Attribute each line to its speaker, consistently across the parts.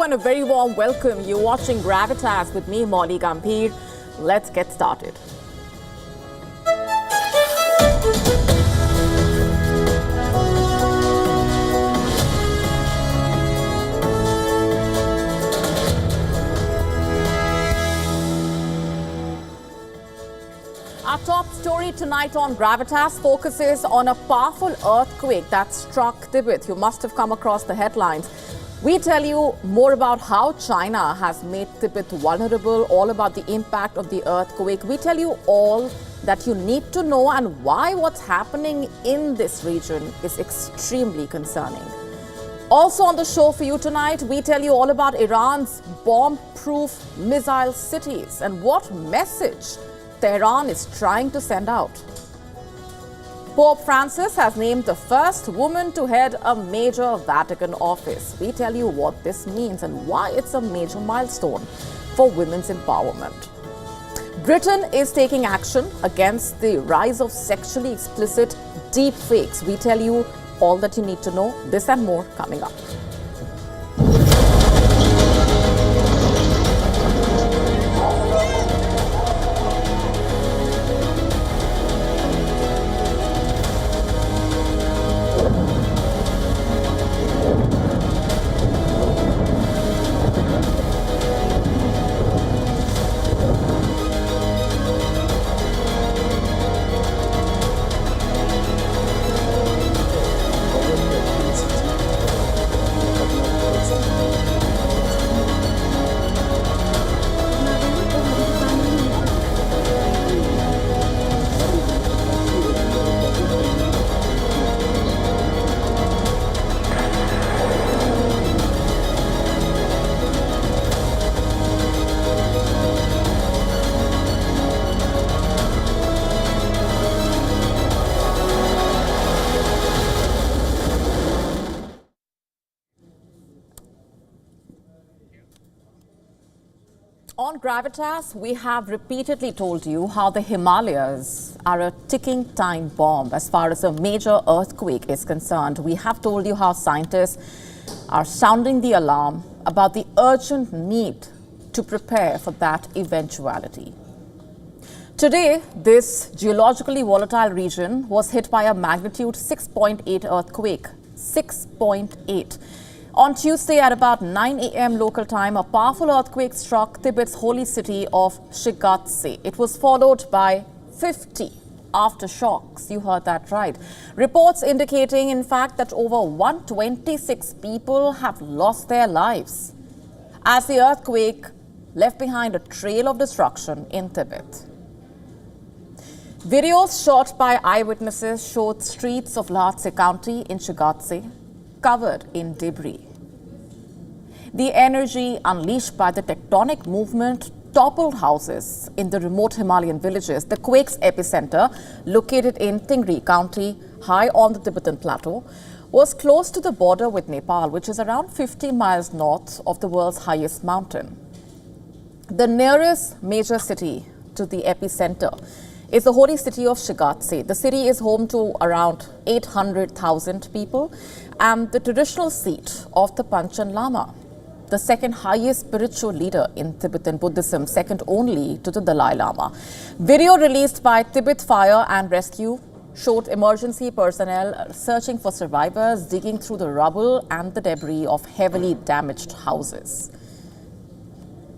Speaker 1: and a very warm welcome. You're watching Gravitas with me, Molly Gambhir. Let's get started. Our top story tonight on Gravitas focuses on a powerful earthquake that struck Tibet. You must have come across the headlines. We tell you more about how China has made Tibet vulnerable, all about the impact of the earthquake. We tell you all that you need to know and why what's happening in this region is extremely concerning. Also on the show for you tonight, we tell you all about Iran's bomb-proof missile cities and what message Tehran is trying to send out. Pope Francis has named the first woman to head a major Vatican office. We tell you what this means and why it's a major milestone for women's empowerment. Britain is taking action against the rise of sexually explicit deep fakes. We tell you all that you need to know. This and more coming up. On Gravitas, we have repeatedly told you how the Himalayas are a ticking time bomb as far as a major earthquake is concerned. We have told you how scientists are sounding the alarm about the urgent need to prepare for that eventuality. Today, this geologically volatile region was hit by a magnitude 6.8 earthquake. 6.8. On Tuesday at about 9 a.m. local time, a powerful earthquake struck Tibet's holy city of Shigatse. It was followed by 50 aftershocks. You heard that right. Reports indicating, in fact, that over 126 people have lost their lives as the earthquake left behind a trail of destruction in Tibet. Videos shot by eyewitnesses showed streets of Lhasa County in Shigatse covered in debris. The energy unleashed by the tectonic movement toppled houses in the remote Himalayan villages. The quake's epicenter, located in Tingri County, high on the Tibetan plateau, was close to the border with Nepal, which is around 50 miles north of the world's highest mountain. The nearest major city to the epicenter is the holy city of Shigatse. The city is home to around 800,000 people and the traditional seat of the Panchen Lama, the second highest spiritual leader in Tibetan Buddhism, second only to the Dalai Lama. Video released by Tibet Fire and Rescue showed emergency personnel searching for survivors, digging through the rubble and the debris of heavily damaged houses.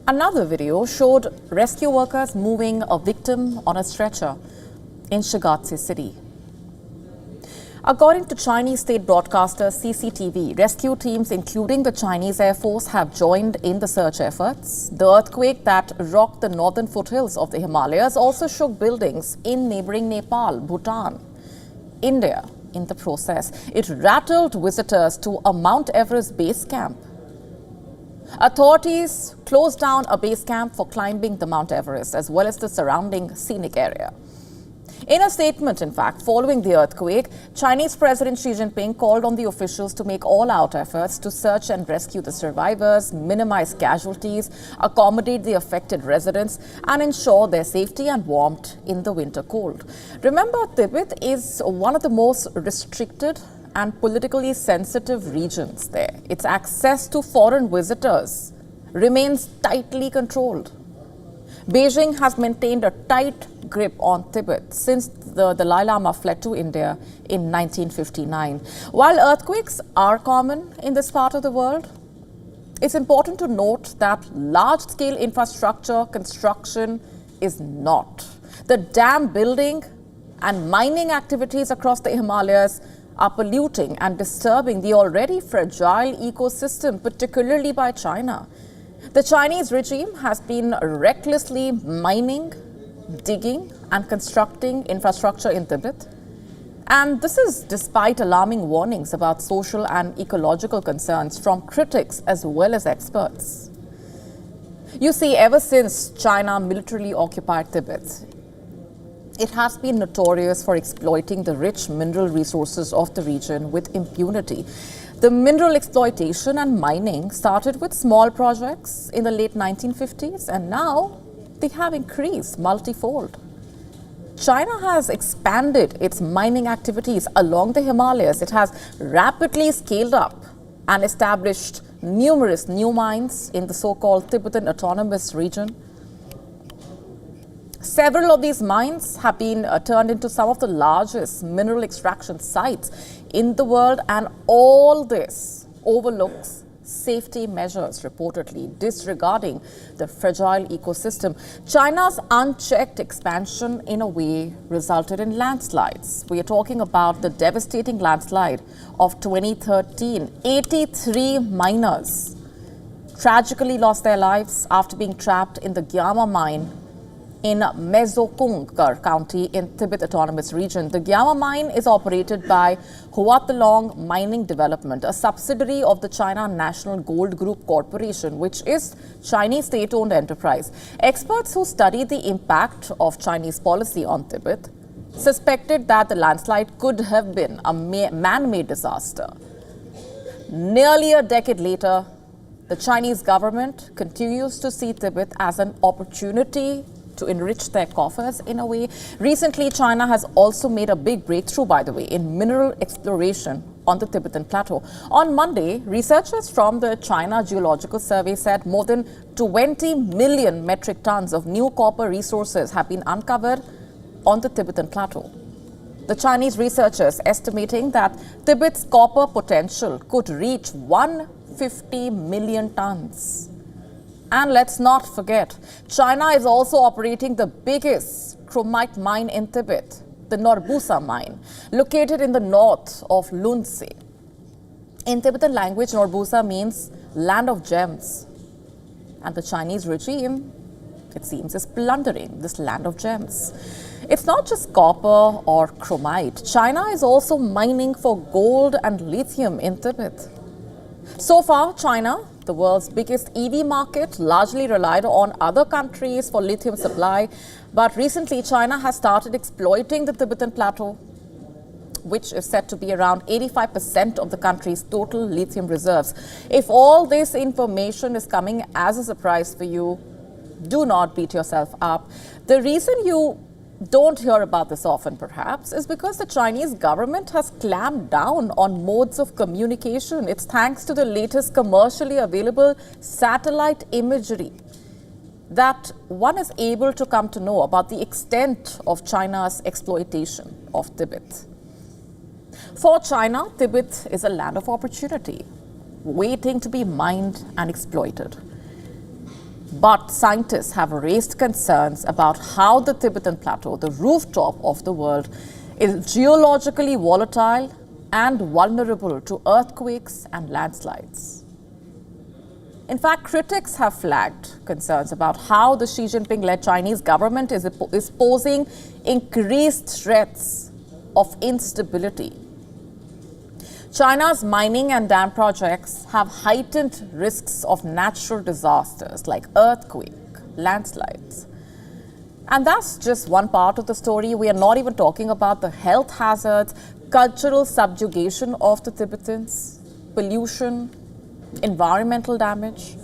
Speaker 1: Another video showed rescue workers moving a victim on a stretcher in Shigatse city. According to Chinese state broadcaster CCTV, rescue teams, including the Chinese Air Force, have joined in the search efforts. The earthquake that rocked the northern foothills of the Himalayas also shook buildings in neighboring Nepal, Bhutan, India in the process. It rattled visitors to a Mount Everest base camp. Authorities closed down a base camp for climbing the Mount Everest as well as the surrounding scenic area. In a statement, in fact, following the earthquake, Chinese President Xi Jinping called on the officials to make all-out efforts to search and rescue the survivors, minimize casualties, accommodate the affected residents, and ensure their safety and warmth in the winter cold. Remember, Tibet is one of the most restricted and politically sensitive regions there. Its access to foreign visitors remains tightly controlled. Beijing has maintained a tight grip on Tibet since the Dalai Lama fled to India in 1959. While earthquakes are common in this part of the world, it's important to note that large-scale infrastructure construction is not. The dam building and mining activities across the Himalayas are polluting and disturbing the already fragile ecosystem, particularly by China. The Chinese regime has been recklessly mining, digging and constructing infrastructure in Tibet. And this is despite alarming warnings about social and ecological concerns from critics as well as experts. You see, ever since China militarily occupied Tibet, it has been notorious for exploiting the rich mineral resources of the region with impunity. The mineral exploitation and mining started with small projects in the late 1950s, and now they have increased multifold. China has expanded its mining activities along the Himalayas. It has rapidly scaled up and established numerous new mines in the so-called Tibetan Autonomous Region. Several of these mines have been turned into some of the largest mineral extraction sites in the world, and all this overlooks safety measures, reportedly disregarding the fragile ecosystem. China's unchecked expansion, in a way, resulted in landslides. We are talking about the devastating landslide of 2013. 83 miners tragically lost their lives after being trapped in the Gyama mine in Mezokung County in Tibet Autonomous Region. The Gyama mine is operated by Huatalong Mining Development, a subsidiary of the China National Gold Group Corporation, which is Chinese state-owned enterprise. Experts who study the impact of Chinese policy on Tibet suspected that the landslide could have been a man-made disaster. Nearly a decade later, the Chinese government continues to see Tibet as an opportunity to enrich their coffers in a way. Recently, China has also made a big breakthrough, by the way, in mineral exploration on the Tibetan Plateau. On Monday, researchers from the China Geological Survey said more than 20 million metric tons of new copper resources have been uncovered on the Tibetan Plateau. The Chinese researchers estimating that Tibet's copper potential could reach 150 million tons. And let's not forget, China is also operating the biggest chromite mine in Tibet, the Norbusa mine, located in the north of Lunse. In Tibetan language, Norbusa means land of gems. And the Chinese regime, it seems, is plundering this land of gems. It's not just copper or chromite. China is also mining for gold and lithium in Tibet. So far, China, the world's biggest EV market, largely relied on other countries for lithium supply. But recently, China has started exploiting the Tibetan Plateau, which is said to be around 85% of the country's total lithium reserves. If all this information is coming as a surprise for you, do not beat yourself up. The reason you don't hear about this often, perhaps, is because the Chinese government has clamped down on modes of communication. It's thanks to the latest commercially available satellite imagery that one is able to come to know about the extent of China's exploitation of Tibet. For China, Tibet is a land of opportunity, waiting to be mined and exploited. But scientists have raised concerns about how the Tibetan Plateau, the rooftop of the world, is geologically volatile and vulnerable to earthquakes and landslides. In fact, critics have flagged concerns about how the Xi Jinping-led Chinese government is posing increased threats of instability. China's mining and dam projects have heightened risks of natural disasters like earthquake, landslides. And that's just one part of the story. We are not even talking about the health hazards, cultural subjugation of the Tibetans, pollution, environmental damage,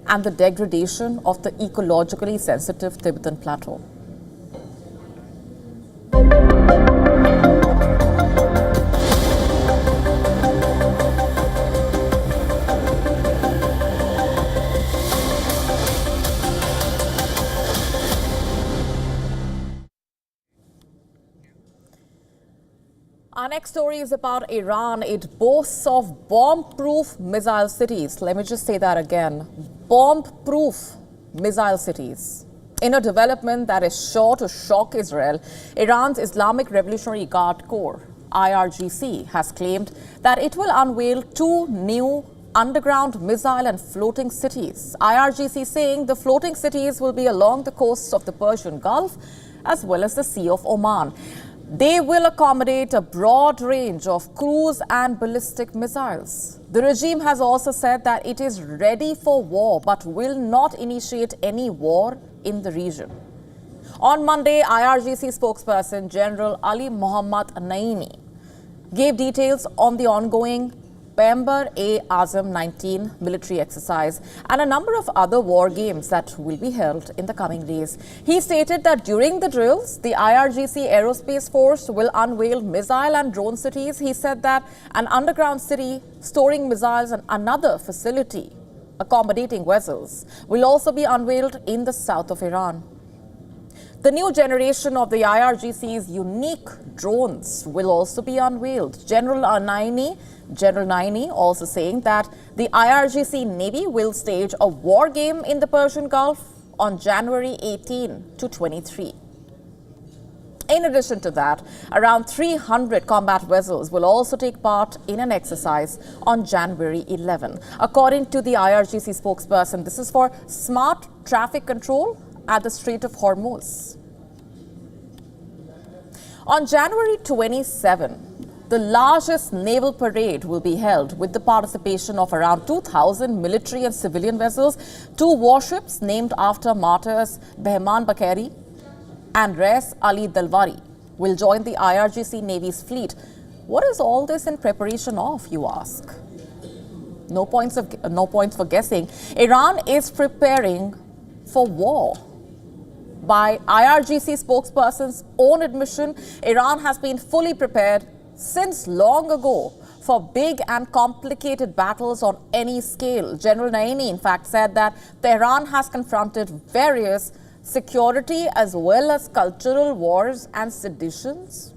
Speaker 1: and the degradation of the ecologically sensitive Tibetan Plateau. Our next story is about Iran. It boasts of bomb-proof missile cities. Let me just say that again. Bomb-proof missile cities. In a development that is sure to shock Israel, Iran's Islamic Revolutionary Guard Corps, IRGC, has claimed that it will unveil two new underground missile and floating cities. IRGC saying the floating cities will be along the coasts of the Persian Gulf as well as the Sea of Oman. They will accommodate a broad range of cruise and ballistic missiles. The regime has also said that it is ready for war but will not initiate any war in the region. On Monday, IRGC spokesperson General Ali Mohammad Naimi gave details on the ongoing PM-Azam 19 military exercise and a number of other war games that will be held in the coming days. He stated that during the drills, the IRGC Aerospace Force will unveil missile and drone cities. He said that an underground city storing missiles and another facility accommodating vessels will also be unveiled in the south of Iran. The new generation of the IRGC's unique drones will also be unveiled. General Naini also saying that the IRGC Navy will stage a war game in the Persian Gulf on January 18 to 23. In addition to that, around 300 combat vessels will also take part in an exercise on January 11. According to the IRGC spokesperson, this is for smart traffic control at the Strait of Hormuz. On January 27, the largest naval parade will be held with the participation of around 2,000 military and civilian vessels. Two warships named after martyrs Behman Bakeri and Res Ali Dalwari will join the IRGC Navy's fleet. What is all this in preparation of, you ask? No points for guessing. Iran is preparing for war. By IRGC spokesperson's own admission, Iran has been fully prepared since long ago for big and complicated battles on any scale. General Naini, in fact, said that Tehran has confronted various security as well as cultural wars and seditions.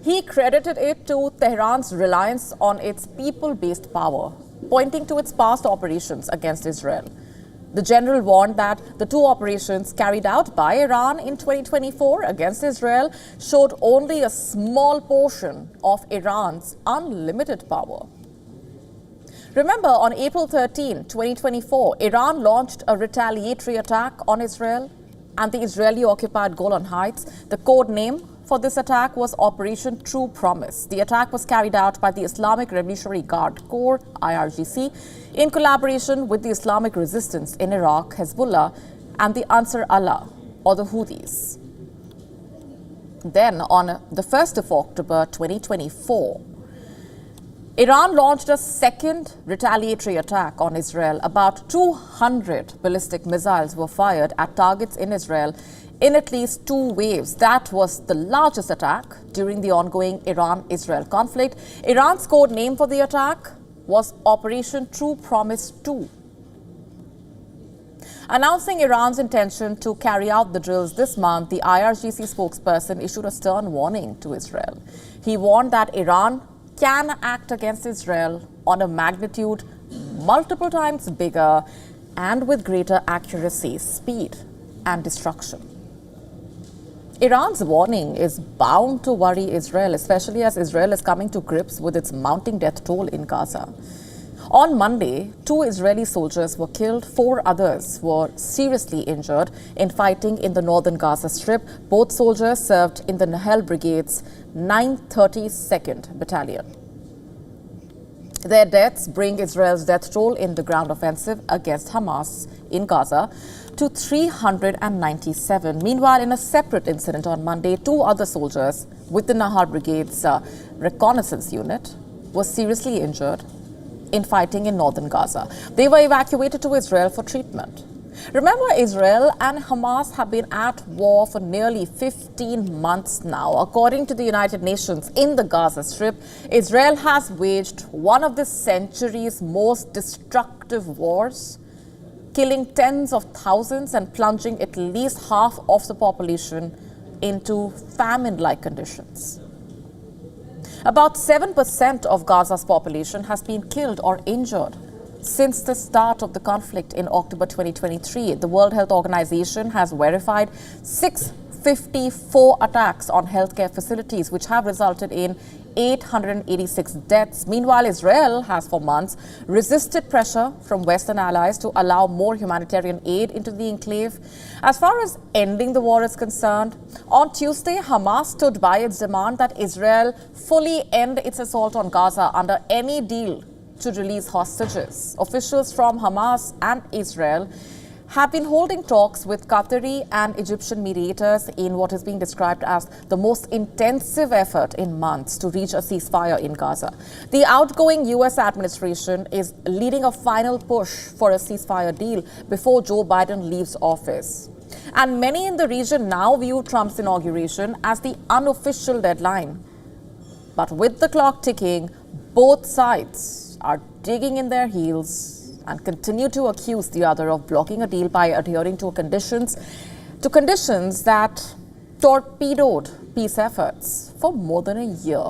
Speaker 1: He credited it to Tehran's reliance on its people-based power, pointing to its past operations against Israel. The general warned that the two operations carried out by Iran in 2024 against Israel showed only a small portion of Iran's unlimited power. Remember, on April 13, 2024, Iran launched a retaliatory attack on Israel and the Israeli-occupied Golan Heights. The code name for this attack was Operation True Promise. The attack was carried out by the Islamic Revolutionary Guard Corps, IRGC, in collaboration with the Islamic Resistance in Iraq, Hezbollah, and the Ansar Allah, or the Houthis. Then, on the 1st of October 2024, Iran launched a second retaliatory attack on Israel. About 200 ballistic missiles were fired at targets in Israel in at least two waves. That was the largest attack during the ongoing Iran-Israel conflict. Iran's code name for the attack was Operation True Promise 2. Announcing Iran's intention to carry out the drills this month, the IRGC spokesperson issued a stern warning to Israel. He warned that Iran can act against Israel on a magnitude multiple times bigger and with greater accuracy, speed, and destruction. Iran's warning is bound to worry Israel, especially as Israel is coming to grips with its mounting death toll in Gaza. On Monday, 2 Israeli soldiers were killed, 4 others were seriously injured in fighting in the northern Gaza Strip. Both soldiers served in the Nahal Brigade's 932nd Battalion. Their deaths bring Israel's death toll in the ground offensive against Hamas in Gaza to 397. Meanwhile, in a separate incident on Monday, 2 other soldiers with the Nahal Brigade's reconnaissance unit were seriously injured in fighting in northern Gaza. They were evacuated to Israel for treatment. Remember, Israel and Hamas have been at war for nearly 15 months now. According to the United Nations, in the Gaza Strip, Israel has waged one of this century's most destructive wars, killing tens of thousands and plunging at least half of the population into famine-like conditions. About 7% of Gaza's population has been killed or injured since the start of the conflict in October 2023. The World Health Organization has verified 654 attacks on healthcare facilities, which have resulted in 886 deaths. Meanwhile, Israel has for months resisted pressure from Western allies to allow more humanitarian aid into the enclave. As far as ending the war is concerned, on Tuesday, Hamas stood by its demand that Israel fully end its assault on Gaza under any deal to release hostages. Officials from Hamas and Israel have been holding talks with Qatari and Egyptian mediators in what is being described as the most intensive effort in months to reach a ceasefire in Gaza. The outgoing U.S. administration is leading a final push for a ceasefire deal before Joe Biden leaves office. And many in the region now view Trump's inauguration as the unofficial deadline. But with the clock ticking, both sides are digging in their heels and continue to accuse the other of blocking a deal by adhering to conditions that torpedoed peace efforts for more than a year.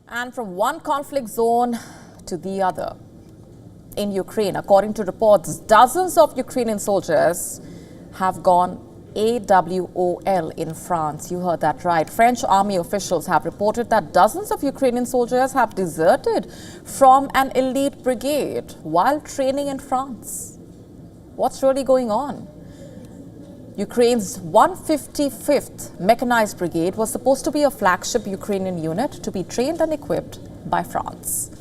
Speaker 1: And from one conflict zone to the other. In Ukraine, according to reports, dozens of Ukrainian soldiers have gone AWOL in France. You heard that right. French army officials have reported that dozens of Ukrainian soldiers have deserted from an elite brigade while training in France. What's really going on? Ukraine's 155th Mechanized Brigade was supposed to be a flagship Ukrainian unit to be trained and equipped by France.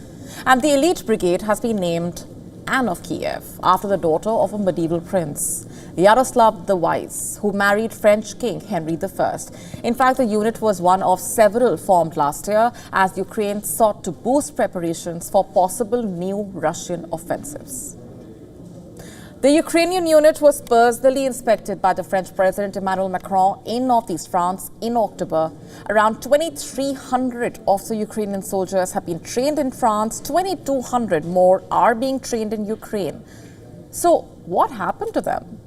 Speaker 1: And the elite brigade has been named Anne of Kiev, after the daughter of a medieval prince, Yaroslav the Wise, who married French King Henry I. In fact, the unit was one of several formed last year as Ukraine sought to boost preparations for possible new Russian offensives. The Ukrainian unit was personally inspected by the French President Emmanuel Macron in northeast France in October. Around 2,300 of the Ukrainian soldiers have been trained in France. 2,200 more are being trained in Ukraine. So what happened to them?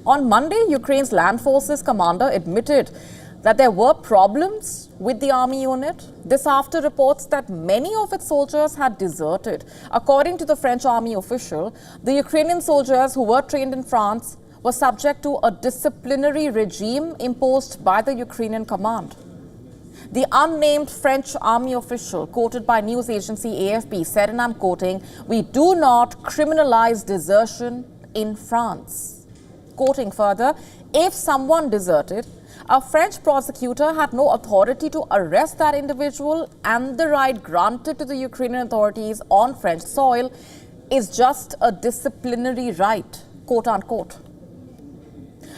Speaker 1: On Monday, Ukraine's land forces commander admitted that there were problems with the army unit. This after reports that many of its soldiers had deserted. According to the French army official, the Ukrainian soldiers who were trained in France were subject to a disciplinary regime imposed by the Ukrainian command. The unnamed French army official, quoted by news agency AFP, said, and I'm quoting, "We do not criminalize desertion in France." Quoting further, if someone deserted, a French prosecutor had no authority to arrest that individual, and the right granted to the Ukrainian authorities on French soil is just a disciplinary right, quote unquote.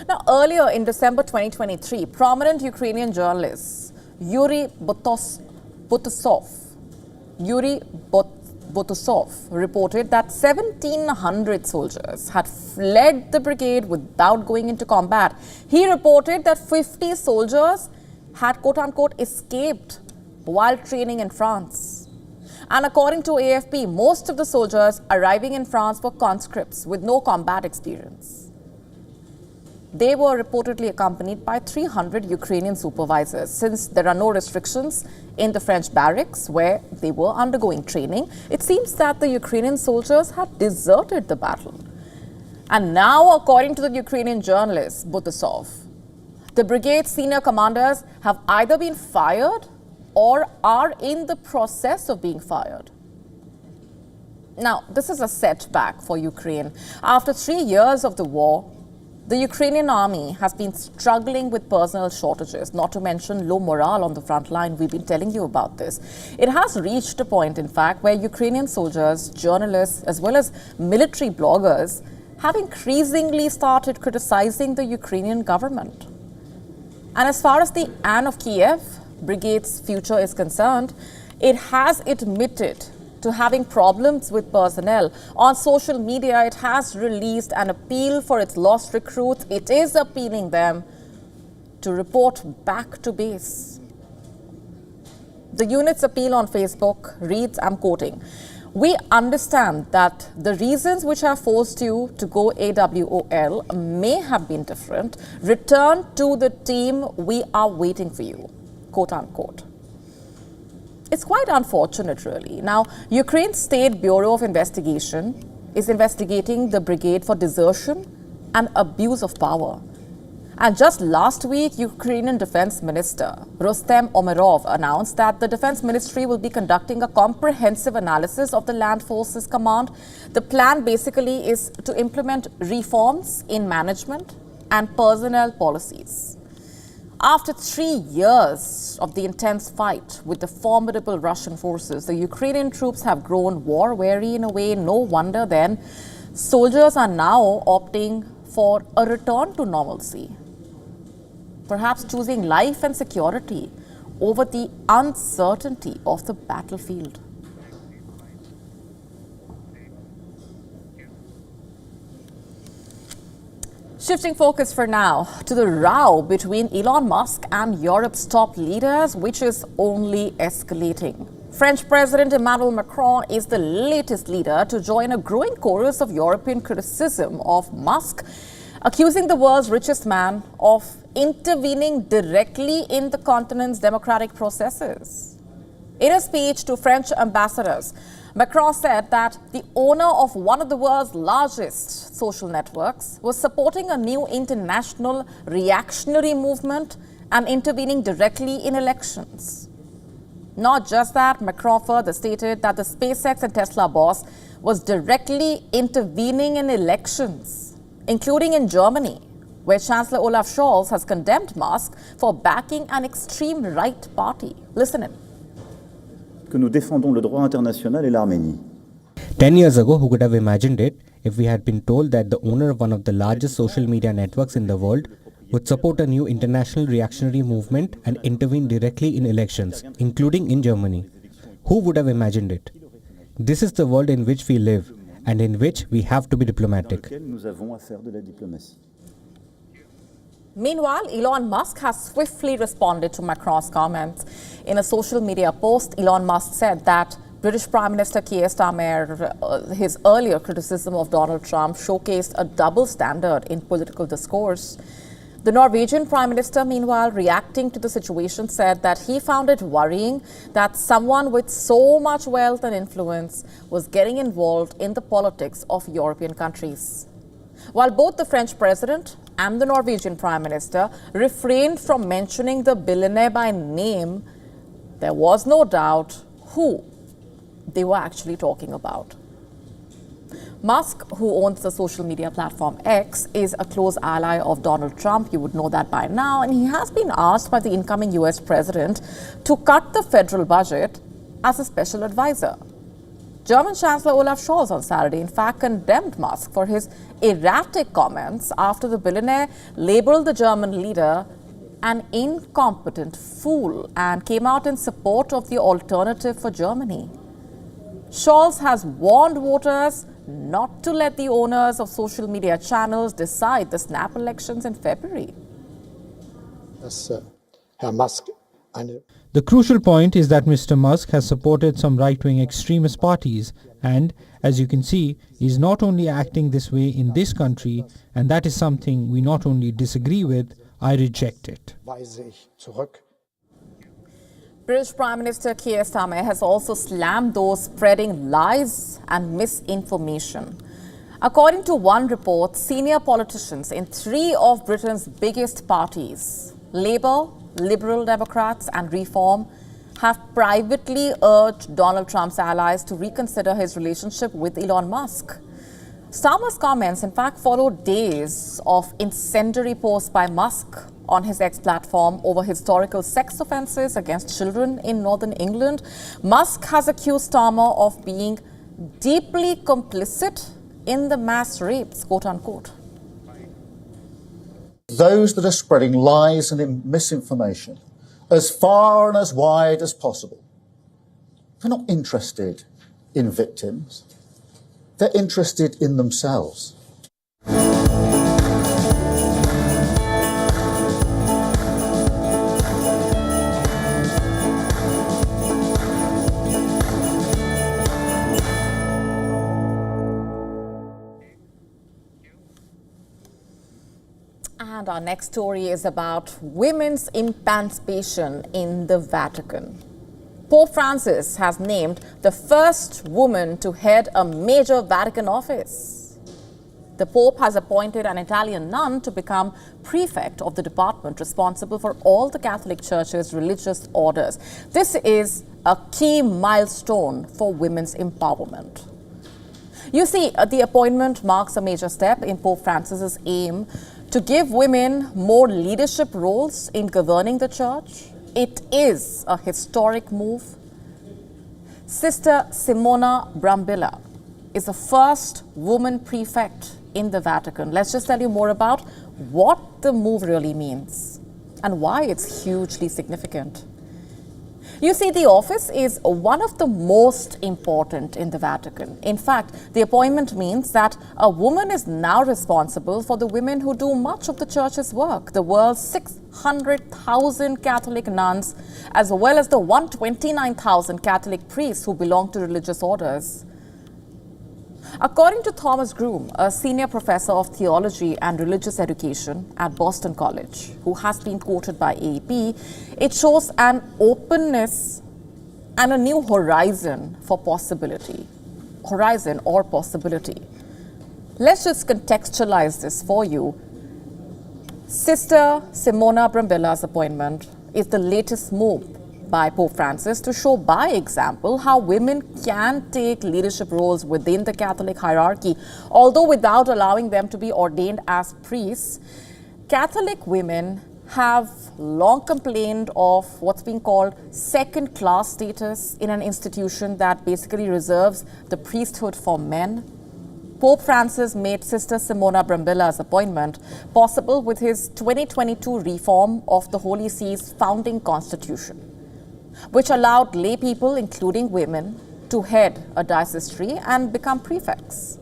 Speaker 1: Now, earlier in December 2023, prominent Ukrainian journalist Yuri Botusov reported that 1,700 soldiers had fled the brigade without going into combat. He reported that 50 soldiers had quote-unquote escaped while training in France. And according to AFP, most of the soldiers arriving in France were conscripts with no combat experience. They were reportedly accompanied by 300 Ukrainian supervisors. Since there are no restrictions in the French barracks where they were undergoing training, it seems that the Ukrainian soldiers had deserted the battle. And now, according to the Ukrainian journalist Botusov, the brigade's senior commanders have either been fired or are in the process of being fired. Now, this is a setback for Ukraine. After 3 years of the war, the Ukrainian army has been struggling with personnel shortages, not to mention low morale on the front line. We've been telling you about this. It has reached a point, in fact, where Ukrainian soldiers, journalists, as well as military bloggers have increasingly started criticizing the Ukrainian government. And as far as the Anne of Kiev Brigade's future is concerned, it has admitted to having problems with personnel. On social media, it has released an appeal for its lost recruits. It is appealing them to report back to base. The unit's appeal on Facebook reads, I'm quoting, "We understand that the reasons which have forced you to go AWOL may have been different. Return to the team. We are waiting for you," quote unquote. It's quite unfortunate, really. Now, Ukraine's State Bureau of Investigation is investigating the brigade for desertion and abuse of power. And just last week, Ukrainian Defense Minister Rustem Umerov announced that the Defense Ministry will be conducting a comprehensive analysis of the Land Forces Command. The plan basically is to implement reforms in management and personnel policies. After 3 years of the intense fight with the formidable Russian forces, the Ukrainian troops have grown war-weary in a way. No wonder then soldiers are now opting for a return to normalcy, perhaps choosing life and security over the uncertainty of the battlefield. Shifting focus for now to the row between Elon Musk and Europe's top leaders, which is only escalating. French President Emmanuel Macron is the latest leader to join a growing chorus of European criticism of Musk, accusing the world's richest man of intervening directly in the continent's democratic processes. In a speech to French ambassadors, Macron said that the owner of one of the world's largest social networks was supporting a new international reactionary movement and intervening directly in elections. Not just that, Macron further stated that the SpaceX and Tesla boss was directly intervening in elections, including in Germany, where Chancellor Olaf Scholz has condemned Musk for backing an extreme right party. Listen in.
Speaker 2: Que nous défendons le droit international et l'Arménie.
Speaker 3: 10 years ago, who could have imagined it if we had been told that the owner of one of the largest social media networks in the world would support a new international reactionary movement and intervene directly in elections, including in Germany? Who would have imagined it? This is the world in which we live and in which we have to be diplomatic.
Speaker 1: Meanwhile, Elon Musk has swiftly responded to Macron's comments. In a social media post, Elon Musk said that British Prime Minister Keir Starmer, his earlier criticism of Donald Trump, showcased a double standard in political discourse. The Norwegian Prime Minister, meanwhile, reacting to the situation, said that he found it worrying that someone with so much wealth and influence was getting involved in the politics of European countries. While both the French president and the Norwegian Prime Minister refrained from mentioning the billionaire by name, there was no doubt who they were actually talking about. Musk, who owns the social media platform X, is a close ally of Donald Trump. You would know that by now. And he has been asked by the incoming US president to cut the federal budget as a special advisor. German Chancellor Olaf Scholz on Saturday, in fact, condemned Musk for his erratic comments after the billionaire labeled the German leader an incompetent fool and came out in support of the alternative for Germany. Scholz has warned voters not to let the owners of social media channels decide the snap elections in February.
Speaker 4: The crucial point is that Mr. Musk has supported some right-wing extremist parties and, as you can see, is not only acting this way in this country, and that is something we not only disagree with, I reject it.
Speaker 1: British Prime Minister Keir Starmer has also slammed those spreading lies and misinformation. According to one report, senior politicians in 3 of Britain's biggest parties, Labour, Liberal Democrats and Reform, have privately urged Donald Trump's allies to reconsider his relationship with Elon Musk. Starmer's comments, in fact, followed days of incendiary posts by Musk on his X platform over historical sex offences against children in northern England. Musk has accused Starmer of being deeply complicit in the mass rapes, quote unquote.
Speaker 5: Those that are spreading lies and misinformation as far and as wide as possible. We're not interested in victims. They're interested in themselves.
Speaker 1: And our next story is about women's emancipation in the Vatican. Pope Francis has named the first woman to head a major Vatican office. The Pope has appointed an Italian nun to become prefect of the department responsible for all the Catholic Church's religious orders. This is a key milestone for women's empowerment. You see, the appointment marks a major step in Pope Francis's aim to give women more leadership roles in governing the Church. It is a historic move. Sister Simona Brambilla is the first woman prefect in the Vatican. Let's just tell you more about what the move really means and why it's hugely significant. You see, the office is one of the most important in the Vatican. In fact, the appointment means that a woman is now responsible for the women who do much of the Church's work, the world's 600,000 Catholic nuns, as well as the 129,000 Catholic priests who belong to religious orders. According to Thomas Groom, a senior professor of theology and religious education at Boston College, who has been quoted by AEP, it shows an openness and a new horizon for possibility. Horizon or possibility. Let's just contextualize this for you. Sister Simona Brambilla's appointment is the latest move by Pope Francis to show by example how women can take leadership roles within the Catholic hierarchy, although without allowing them to be ordained as priests. Catholic women have long complained of what's being called second-class status in an institution that basically reserves the priesthood for men. Pope Francis made Sister Simona Brambilla's appointment possible with his 2022 reform of the Holy See's founding constitution, which allowed lay people, including women, to head a diocesary and become prefects.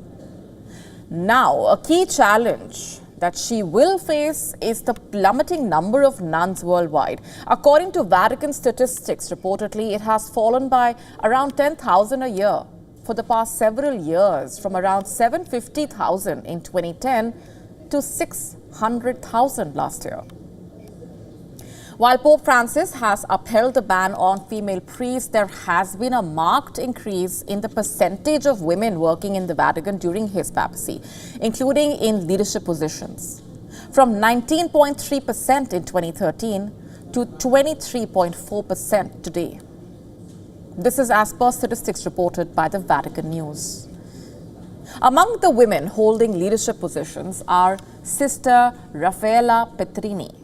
Speaker 1: Now, a key challenge that she will face is the plummeting number of nuns worldwide. According to Vatican statistics, reportedly, it has fallen by around 10,000 a year for the past several years, from around 750,000 in 2010 to 600,000 last year. While Pope Francis has upheld the ban on female priests, there has been a marked increase in the percentage of women working in the Vatican during his papacy, including in leadership positions, from 19.3% in 2013 to 23.4% today. This is as per statistics reported by the Vatican News. Among the women holding leadership positions are Sister Raffaella Petrini,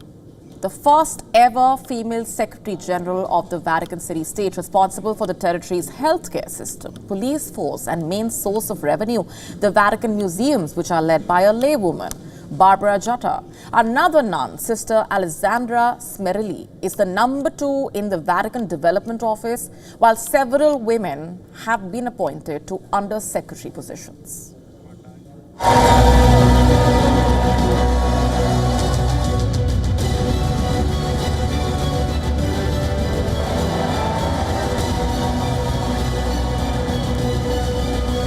Speaker 1: the first ever female Secretary General of the Vatican City State, responsible for the territory's healthcare system, police force, and main source of revenue, the Vatican museums, which are led by a laywoman, Barbara Giutta. Another nun, Sister Alessandra Smerilli, is the number 2 in the Vatican Development Office, while several women have been appointed to under-secretary positions.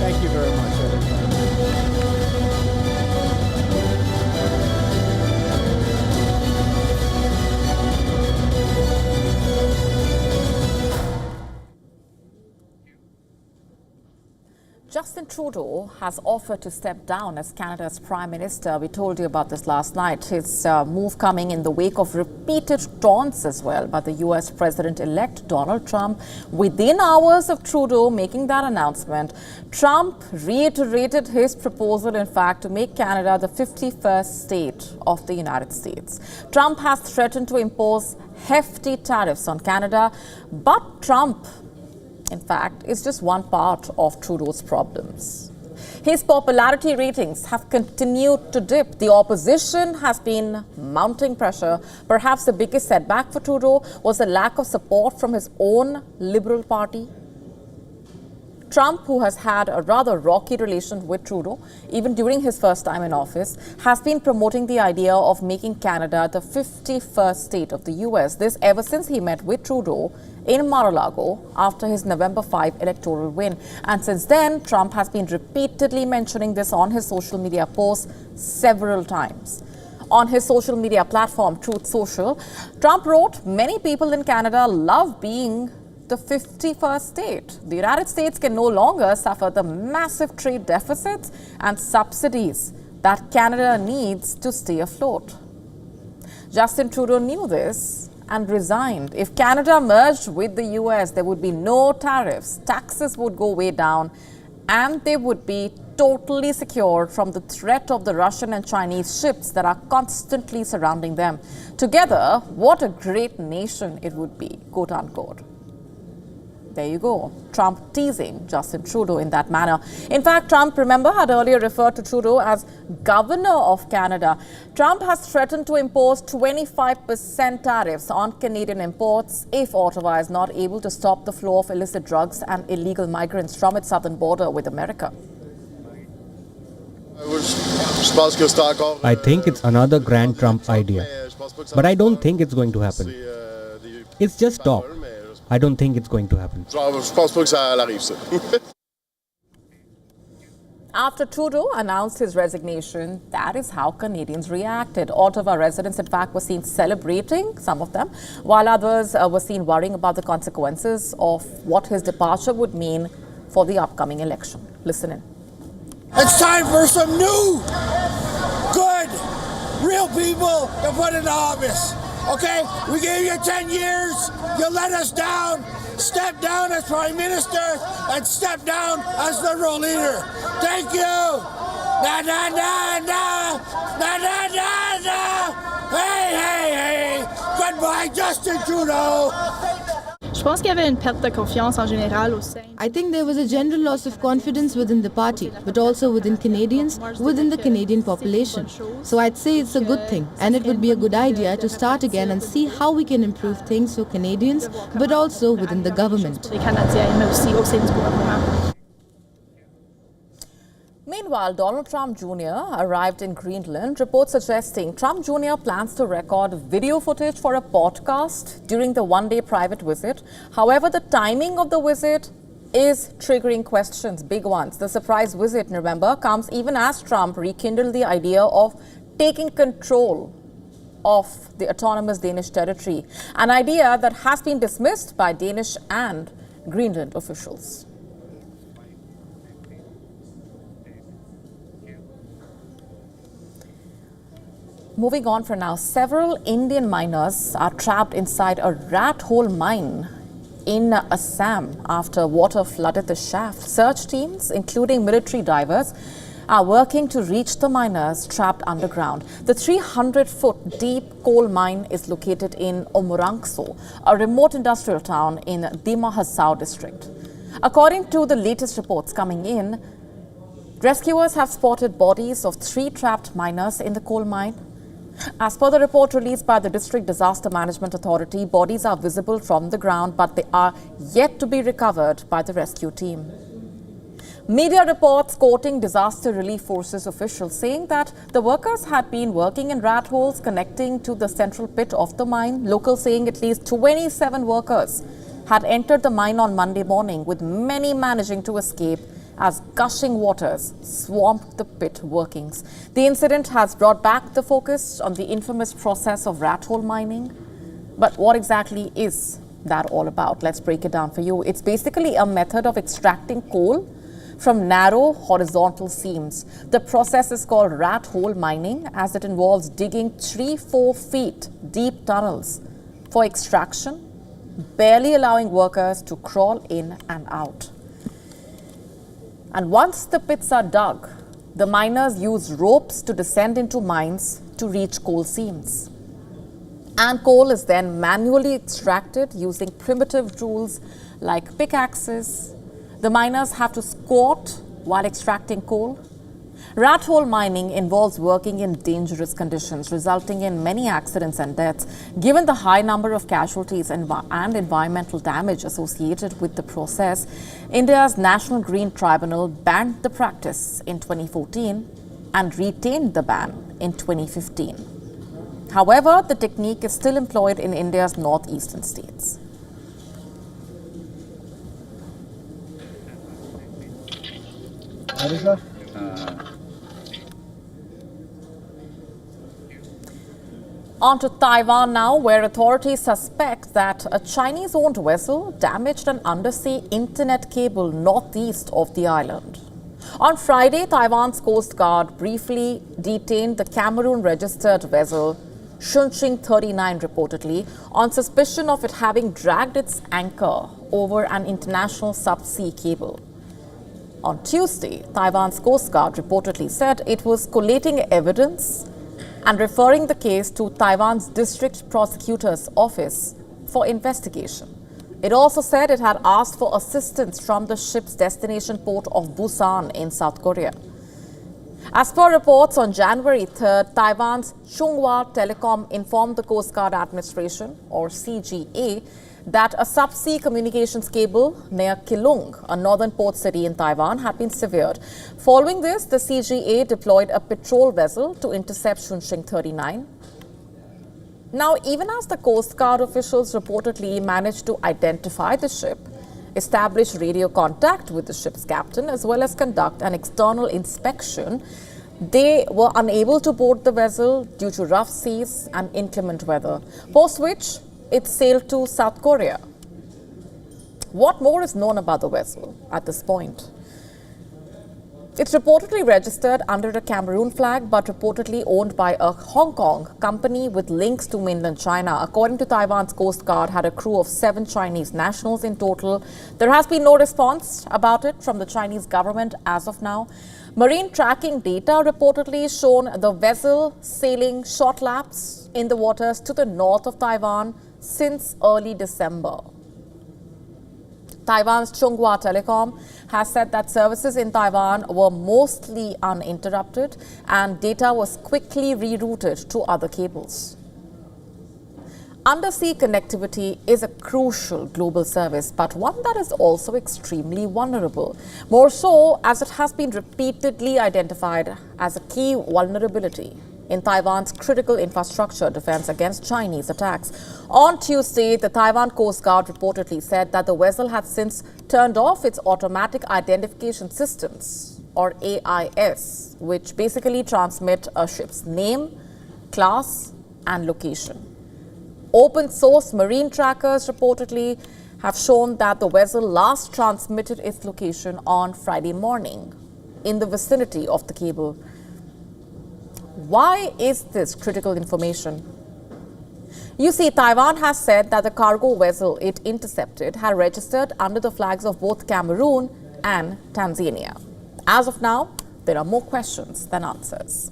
Speaker 6: Thank you very much, everybody.
Speaker 1: Justin Trudeau has offered to step down as Canada's Prime Minister. We told you about this last night. His move coming in the wake of repeated taunts as well by the US President-elect Donald Trump. Within hours of Trudeau making that announcement, Trump reiterated his proposal, in fact, to make Canada the 51st state of the United States. Trump has threatened to impose hefty tariffs on Canada, but Trump, in fact, is just one part of Trudeau's problems. His popularity ratings have continued to dip. The opposition has been mounting pressure. Perhaps the biggest setback for Trudeau was the lack of support from his own Liberal Party. Trump, who has had a rather rocky relation with Trudeau, even during his first time in office, has been promoting the idea of making Canada the 51st state of the US. This ever since he met with Trudeau in Mar-a-Lago after his November 5 electoral win. And since then, Trump has been repeatedly mentioning this on his social media posts several times. On his social media platform, Truth Social, Trump wrote, "Many people in Canada love being the 51st state. The United States can no longer suffer the massive trade deficits and subsidies that Canada needs to stay afloat." Justin Trudeau knew this and resigned. If Canada merged with the US, there would be no tariffs, taxes would go way down, and they would be totally secured from the threat of the Russian and Chinese ships that are constantly surrounding them. Together, what a great nation it would be, quote unquote. There you go. Trump teasing Justin Trudeau in that manner. In fact, Trump, remember, had earlier referred to Trudeau as Governor of Canada. Trump has threatened to impose 25% tariffs on Canadian imports if Ottawa is not able to stop the flow of illicit drugs and illegal migrants from its southern border with America.
Speaker 3: I think it's another grand Trump idea. But I don't think it's going to happen. It's just talk. I don't think it's going to happen.
Speaker 1: After Trudeau announced his resignation, that is how Canadians reacted. Ottawa residents, in fact, were seen celebrating, some of them, while others were seen worrying about the consequences of what his departure would mean for the upcoming election. Listen in.
Speaker 7: It's time for some new, good, real people to put in office. Okay, we gave you 10 years, you let us down, step down as Prime Minister and step down as Liberal leader. Thank you. Na na na na, na na na na. Hey, hey, hey. Goodbye, Justin Trudeau.
Speaker 8: Je pense qu'il y avait une perte de confiance en général au sein.
Speaker 9: I think there was a general loss of confidence within the party, but also within Canadians, within the Canadian population. So I'd say it's a good thing, and it would be a good idea to start again and see how we can improve things for Canadians, but also within the government.
Speaker 8: Les Canadiens, mais aussi au sein du gouvernement.
Speaker 1: Meanwhile, Donald Trump Jr. arrived in Greenland, reports suggesting Trump Jr. plans to record video footage for a podcast during the one-day private visit. However, the timing of the visit is triggering questions, big ones. The surprise visit, remember, comes even as Trump rekindled the idea of taking control of the autonomous Danish territory, an idea that has been dismissed by Danish and Greenland officials. Moving on for now, several Indian miners are trapped inside a Rathole mine in Assam after water flooded the shaft. Search teams, including military divers, are working to reach the miners trapped underground. The 300-foot deep coal mine is located in Omorangso, a remote industrial town in Dima Hasao district. According to the latest reports coming in, rescuers have spotted bodies of 3 trapped miners in the coal mine. As per the report released by the District Disaster Management Authority, bodies are visible from the ground, but they are yet to be recovered by the rescue team. Media reports quoting disaster relief forces officials saying that the workers had been working in rat holes connecting to the central pit of the mine. Locals saying at least 27 workers had entered the mine on Monday morning, with many managing to escape as gushing waters swamped the pit workings. The incident has brought back the focus on the infamous process of rat hole mining. But what exactly is that all about? Let's break it down for you. It's basically a method of extracting coal from narrow horizontal seams. The process is called rat hole mining, as it involves digging 3-4 feet deep tunnels for extraction, barely allowing workers to crawl in and out. And once the pits are dug, the miners use ropes to descend into mines to reach coal seams. And coal is then manually extracted using primitive tools like pickaxes. The miners have to squat while extracting coal. Rathole mining involves working in dangerous conditions, resulting in many accidents and deaths. Given the high number of casualties and environmental damage associated with the process, India's National Green Tribunal banned the practice in 2014 and retained the ban in 2015. However, the technique is still employed in India's northeastern states.
Speaker 6: What is that?
Speaker 1: On to Taiwan now, where authorities suspect that a Chinese-owned vessel damaged an undersea internet cable northeast of the island. On Friday, Taiwan's Coast Guard briefly detained the Cameroon-registered vessel Shunqing 39 reportedly on suspicion of it having dragged its anchor over an international subsea cable. On Tuesday, Taiwan's Coast Guard reportedly said it was collating evidence and referring the case to Taiwan's District Prosecutor's Office for investigation. It also said it had asked for assistance from the ship's destination port of Busan in South Korea. As per reports on January 3rd, Taiwan's Chunghwa Telecom informed the Coast Guard Administration, or CGA, that a subsea communications cable near Keelung, a northern port city in Taiwan, had been severed. Following this, the CGA deployed a patrol vessel to intercept Shunqing 39. Now, even as the Coast Guard officials reportedly managed to identify the ship, establish radio contact with the ship's captain, as well as conduct an external inspection, they were unable to board the vessel due to rough seas and inclement weather, post which it sailed to South Korea. What more is known about the vessel at this point? It's reportedly registered under a Cameroon flag, but reportedly owned by a Hong Kong company with links to mainland China. According to Taiwan's Coast Guard, had a crew of 7 Chinese nationals in total. There has been no response about it from the Chinese government as of now. Marine tracking data reportedly shown the vessel sailing short laps in the waters to the north of Taiwan since early December. Taiwan's Chunghwa Telecom has said that services in Taiwan were mostly uninterrupted and data was quickly rerouted to other cables. Undersea connectivity is a crucial global service, but one that is also extremely vulnerable, more so as it has been repeatedly identified as a key vulnerability in Taiwan's critical infrastructure defense against Chinese attacks. On Tuesday, the Taiwan Coast Guard reportedly said that the vessel had since turned off its automatic identification systems, or AIS, which basically transmit a ship's name, class, and location. Open source marine trackers reportedly have shown that the vessel last transmitted its location on Friday morning in the vicinity of the cable. Why is this critical information? You see, Taiwan has said that the cargo vessel it intercepted had registered under the flags of both Cameroon and Tanzania. As of now, there are more questions than answers.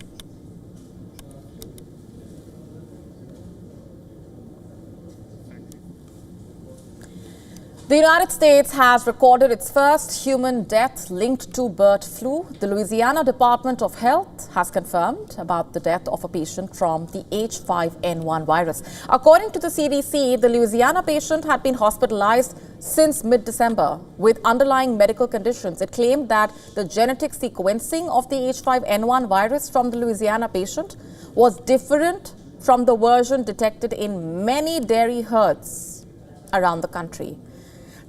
Speaker 1: The United States has recorded its first human death linked to bird flu. The Louisiana Department of Health has confirmed about the death of a patient from the H5N1 virus. According to the CDC, the Louisiana patient had been hospitalized since mid-December with underlying medical conditions. It claimed that the genetic sequencing of the H5N1 virus from the Louisiana patient was different from the version detected in many dairy herds around the country.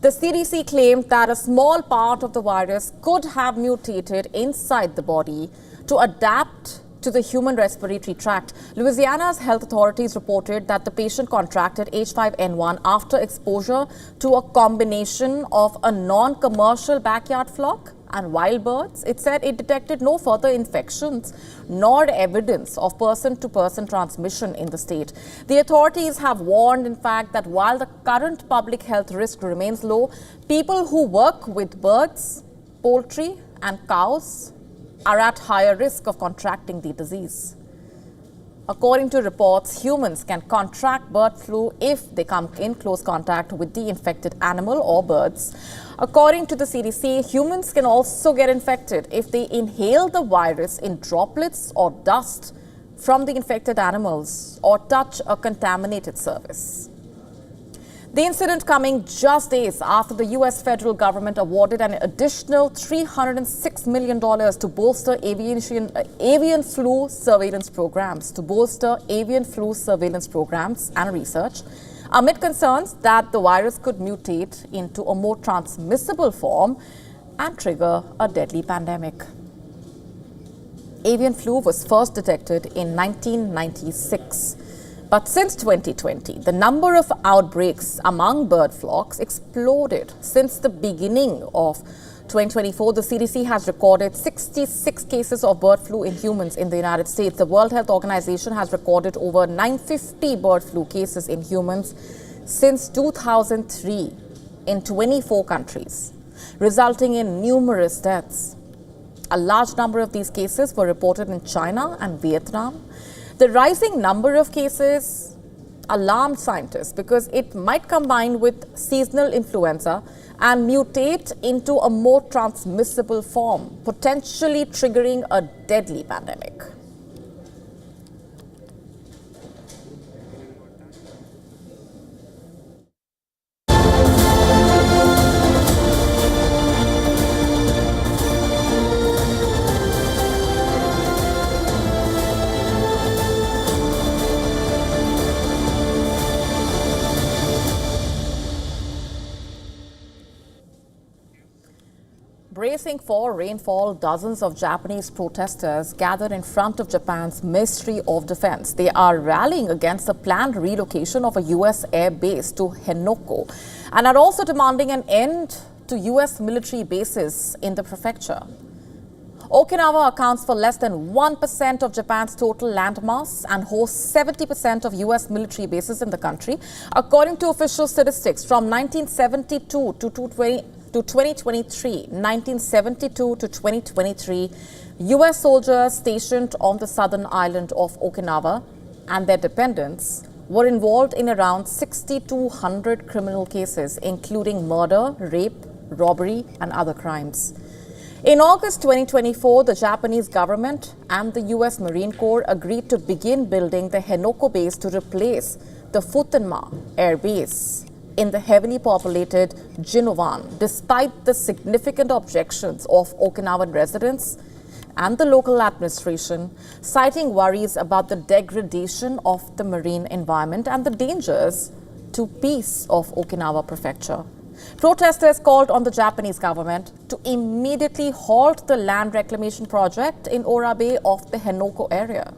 Speaker 1: The CDC claimed that a small part of the virus could have mutated inside the body to adapt to the human respiratory tract. Louisiana's health authorities reported that the patient contracted H5N1 after exposure to a combination of a non-commercial backyard flock and wild birds. It said it detected no further infections nor evidence of person-to-person transmission in the state. The authorities have warned, in fact, that while the current public health risk remains low, people who work with birds, poultry and cows are at higher risk of contracting the disease. According to reports, humans can contract bird flu if they come in close contact with the infected animal or birds. According to the CDC, humans can also get infected if they inhale the virus in droplets or dust from the infected animals or touch a contaminated surface. The incident coming just days after the US federal government awarded an additional $306 million to bolster avian flu surveillance programs and research, amid concerns that the virus could mutate into a more transmissible form and trigger a deadly pandemic. Avian flu was first detected in 1996. But since 2020, the number of outbreaks among bird flocks exploded. Since the beginning of 2024, the CDC has recorded 66 cases of bird flu in humans in the United States. The World Health Organization has recorded over 950 bird flu cases in humans since 2003 in 24 countries, resulting in numerous deaths. A large number of these cases were reported in China and Vietnam. The rising number of cases alarmed scientists because it might combine with seasonal influenza and mutate into a more transmissible form, potentially triggering a deadly pandemic. Bracing for rainfall, dozens of Japanese protesters gathered in front of Japan's Ministry of Defense. They are rallying against the planned relocation of a U.S. air base to Henoko and are also demanding an end to U.S. military bases in the prefecture. Okinawa accounts for less than 1% of Japan's total landmass and hosts 70% of U.S. military bases in the country. According to official statistics, from 1972 to 2023, U.S. soldiers stationed on the southern island of Okinawa and their dependents were involved in around 6,200 criminal cases, including murder, rape, robbery, and other crimes. In August 2024, the Japanese government and the U.S. Marine Corps agreed to begin building the Henoko base to replace the Futenma Air Base in the heavily populated Jinowan, despite the significant objections of Okinawan residents and the local administration, citing worries about the degradation of the marine environment and the dangers to peace of Okinawa Prefecture. Protesters called on the Japanese government to immediately halt the land reclamation project in Orabe of the Henoko area.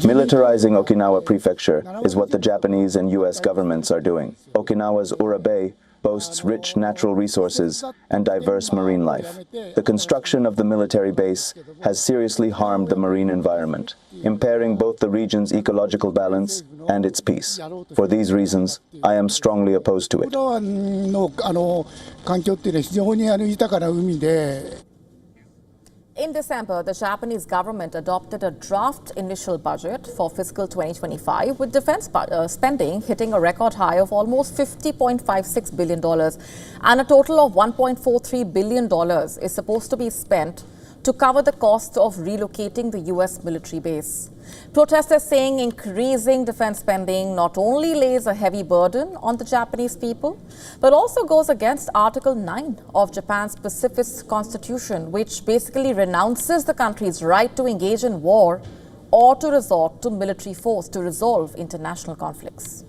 Speaker 10: Militarizing Okinawa Prefecture is what the Japanese and U.S. governments are doing. Okinawa's Urabe boasts rich natural resources and diverse marine life. The construction of the military base has seriously harmed the marine environment, impairing both the region's ecological balance and its peace. For these reasons, I am strongly opposed to it.
Speaker 1: In December, the Japanese government adopted a draft initial budget for fiscal 2025, with defense spending hitting a record high of almost $50.56 billion, and a total of $1.43 billion is supposed to be spent to cover the cost of relocating the U.S. military base. Protesters saying increasing defense spending not only lays a heavy burden on the Japanese people, but also goes against Article 9 of Japan's pacifist constitution, which basically renounces the country's right to engage in war or to resort to military force to resolve international conflicts.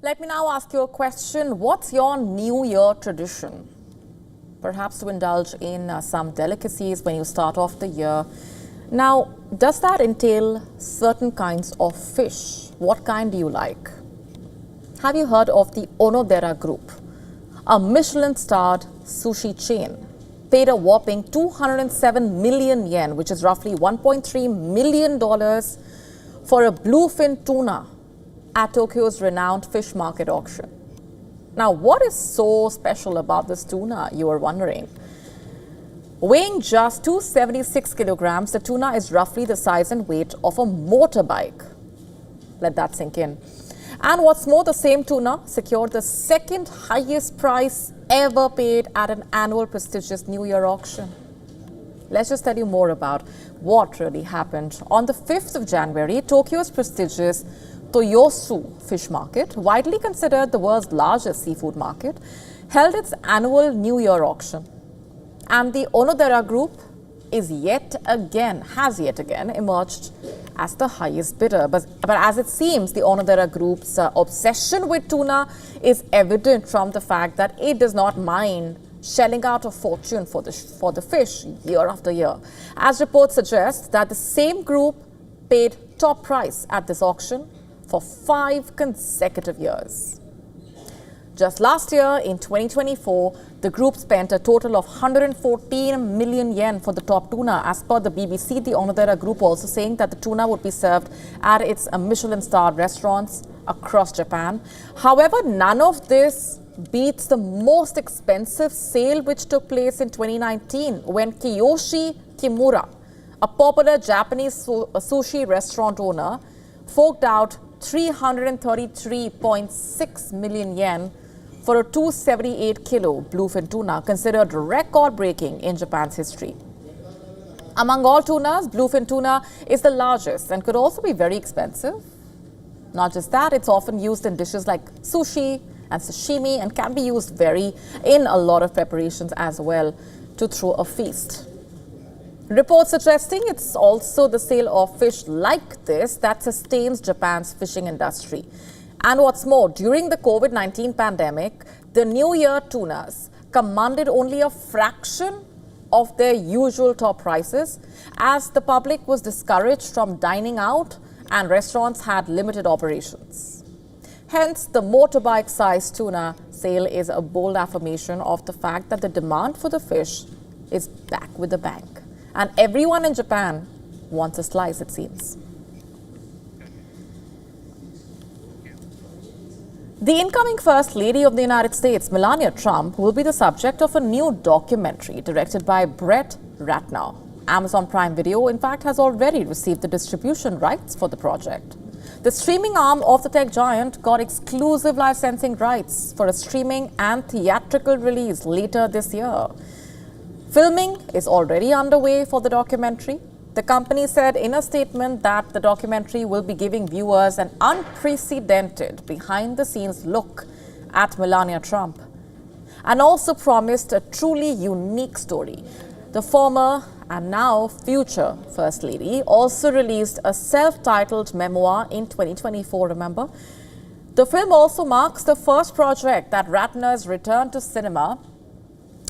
Speaker 1: Let me now ask you a question. What's your New Year tradition? Perhaps to indulge in some delicacies when you start off the year. Now, does that entail certain kinds of fish? What kind do you like? Have you heard of the Onodera Group, a Michelin-starred sushi chain? Paid a whopping 207 million yen, which is roughly $1.3 million, for a bluefin tuna at Tokyo's renowned fish market auction. Now, what is so special about this tuna, you are wondering? Weighing just 276 kilograms, the tuna is roughly the size and weight of a motorbike. Let that sink in. And what's more, the same tuna secured the second highest price ever paid at an annual prestigious New Year auction. Let's just tell you more about what really happened. On the 5th of January, Tokyo's prestigious Toyosu fish market, widely considered the world's largest seafood market, held its annual New Year auction. And the Onodera Group has yet again emerged as the highest bidder. But as it seems, the Onodera Group's obsession with tuna is evident from the fact that it does not mind shelling out a fortune for the fish year after year. As reports suggest that the same group paid top price at this auction for 5 consecutive years. Just last year, in 2024, the group spent a total of 114 million yen for the top tuna. As per the BBC, the Onodera Group also saying that the tuna would be served at its Michelin-starred restaurants across Japan. However, none of this beats the most expensive sale which took place in 2019 when Kiyoshi Kimura, a popular Japanese sushi restaurant owner, forked out 333.6 million yen for a 278-kilo bluefin tuna, considered record-breaking in Japan's history. Among all tunas, bluefin tuna is the largest and could also be very expensive. Not just that, it's often used in dishes like sushi and sashimi and can be used in a lot of preparations as well to throw a feast. Reports suggesting it's also the sale of fish like this that sustains Japan's fishing industry. And what's more, during the COVID-19 pandemic, the New Year tunas commanded only a fraction of their usual top prices as the public was discouraged from dining out and restaurants had limited operations. Hence, the motorbike-sized tuna sale is a bold affirmation of the fact that the demand for the fish is back with a bang. And everyone in Japan wants a slice, it seems. The incoming First Lady of the United States, Melania Trump, will be the subject of a new documentary directed by Brett Ratner. Amazon Prime Video, in fact, has already received the distribution rights for the project. The streaming arm of the tech giant got exclusive licensing rights for a streaming and theatrical release later this year. Filming is already underway for the documentary. The company said in a statement that the documentary will be giving viewers an unprecedented behind-the-scenes look at Melania Trump and also promised a truly unique story. The former and now future First Lady also released a self-titled memoir in 2024, remember? The film also marks the first project that Ratner's return to cinema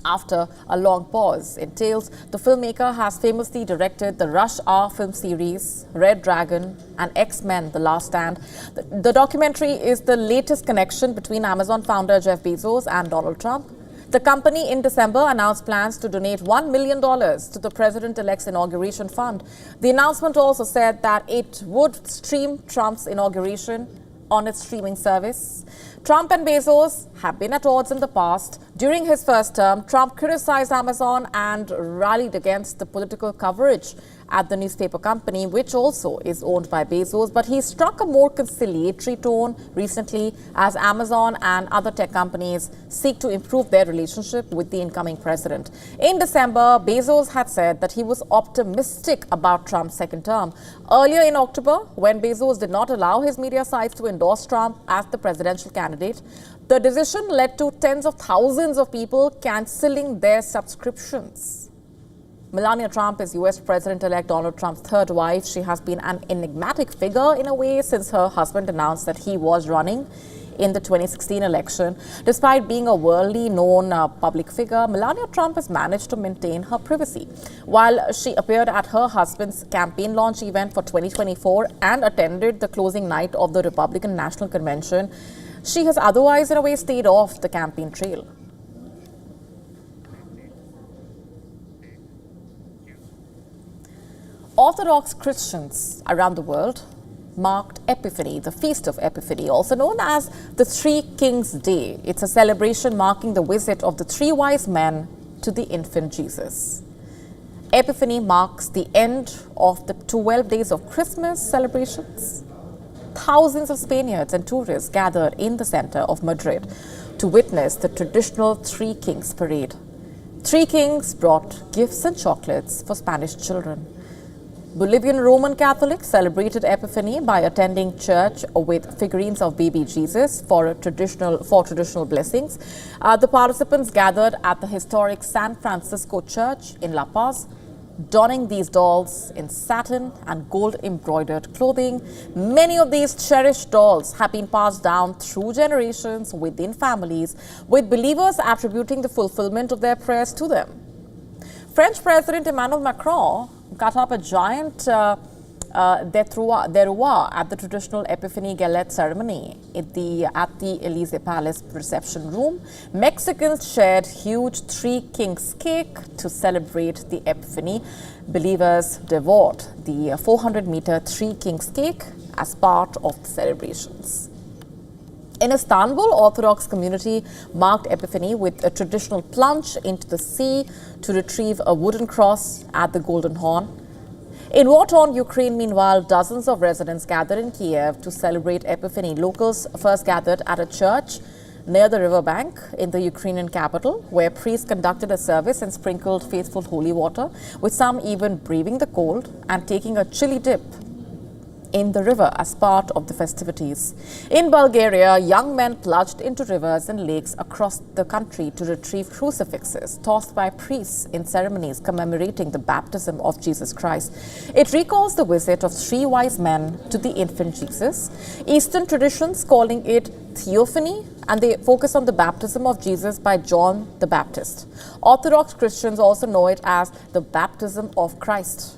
Speaker 1: after a long pause. It tells the filmmaker has famously directed the Rush Hour film series, Red Dragon, and X-Men: The Last Stand. The documentary is the latest connection between Amazon founder Jeff Bezos and Donald Trump. The company in December announced plans to donate $1 million to the president-elect's inauguration fund. The announcement also said that it would stream Trump's inauguration on its streaming service. Trump and Bezos have been at odds in the past. During his first term, Trump criticized Amazon and rallied against the political coverage at the newspaper company, which also is owned by Bezos. But he struck a more conciliatory tone recently as Amazon and other tech companies seek to improve their relationship with the incoming president. In December, Bezos had said that he was optimistic about Trump's second term. Earlier in October, when Bezos did not allow his media sites to endorse Trump as the presidential candidate, the decision led to tens of thousands of people cancelling their subscriptions. Melania Trump is US President-elect Donald Trump's third wife. She has been an enigmatic figure in a way since her husband announced that he was running in the 2016 election. Despite being a worldly known public figure, Melania Trump has managed to maintain her privacy. While she appeared at her husband's campaign launch event for 2024 and attended the closing night of the Republican National Convention, she has otherwise, in a way, stayed off the campaign trail. Orthodox Christians around the world marked Epiphany, the Feast of Epiphany, also known as the Three Kings Day. It's a celebration marking the visit of the three wise men to the infant Jesus. Epiphany marks the end of the 12 days of Christmas celebrations. Thousands of Spaniards and tourists gathered in the center of Madrid to witness the traditional Three Kings parade. Three kings brought gifts and chocolates for Spanish children. Bolivian Roman Catholics celebrated Epiphany by attending church with figurines of baby Jesus for traditional blessings. The participants gathered at the historic San Francisco Church in La Paz, donning these dolls in satin and gold embroidered clothing. Many of these cherished dolls have been passed down through generations within families, with believers attributing the fulfillment of their prayers to them. French President Emmanuel Macron cut up a giant derouat at the traditional Epiphany galette ceremony at the Elysee Palace reception room. Mexicans shared huge Three Kings cake to celebrate the Epiphany. Believers devoured the 400-meter Three Kings cake as part of the celebrations. In Istanbul, Orthodox community marked Epiphany with a traditional plunge into the sea to retrieve a wooden cross at the Golden Horn. In war-torn Ukraine, meanwhile, dozens of residents gathered in Kiev to celebrate Epiphany. Locals first gathered at a church near the riverbank in the Ukrainian capital, where priests conducted a service and sprinkled faithful holy water, with some even braving the cold and taking a chilly dip in the river as part of the festivities. In Bulgaria, young men plunged into rivers and lakes across the country to retrieve crucifixes tossed by priests in ceremonies commemorating the baptism of Jesus Christ. It recalls the visit of three wise men to the infant Jesus. Eastern traditions calling it Theophany, and they focus on the baptism of Jesus by John the Baptist. Orthodox Christians also know it as the baptism of Christ.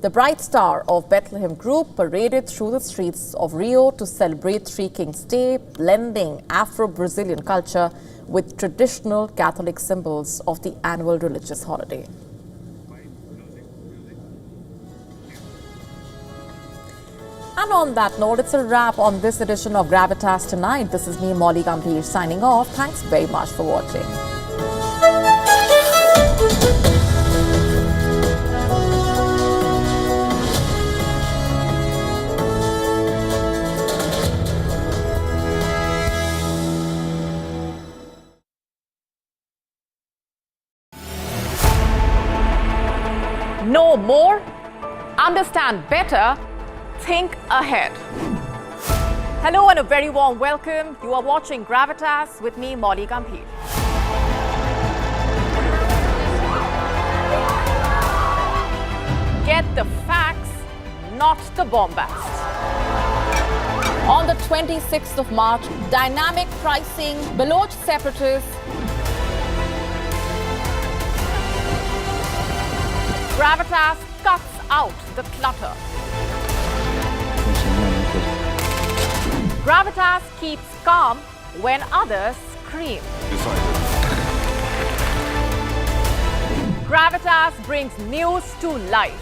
Speaker 1: The Bright Star of Bethlehem group paraded through the streets of Rio to celebrate Three Kings Day, blending Afro-Brazilian culture with traditional Catholic symbols of the annual religious holiday. And on that note, it's a wrap on this edition of Gravitas Tonight. This is me, Molly Gambhir, signing off. Thanks very much for watching. Know more, understand better, think ahead. Hello and a very warm welcome. You are watching Gravitas with me, Molly Gambhir. Get the facts, not the bombast. On the 26th of March, dynamic pricing, Baloch separatists, Gravitas cuts out the clutter. Gravitas keeps calm when others scream. Gravitas brings news to life.